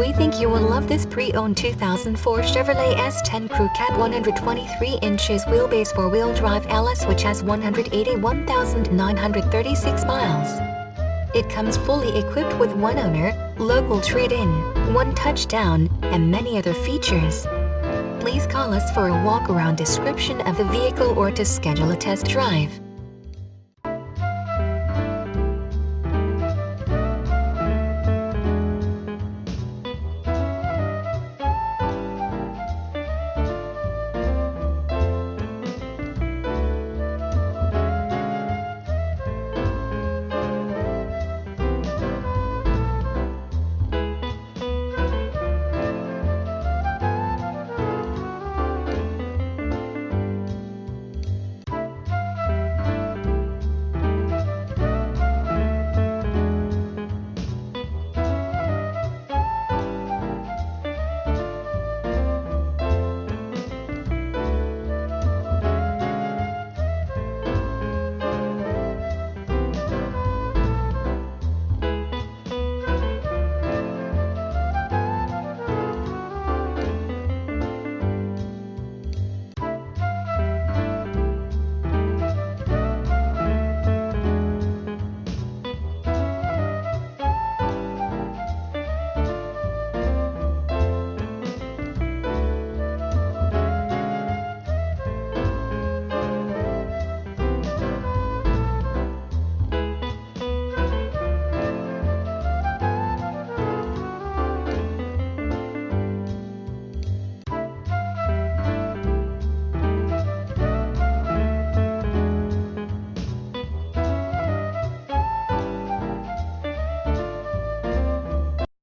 We think you will love this pre-owned 2004 Chevrolet S-10 Crew Cab 123 inches wheelbase 4-wheel drive LS, which has 181,936 miles. It comes fully equipped with one owner, local trade-in, one touchdown, and many other features. Please call us for a walk-around description of the vehicle or to schedule a test drive.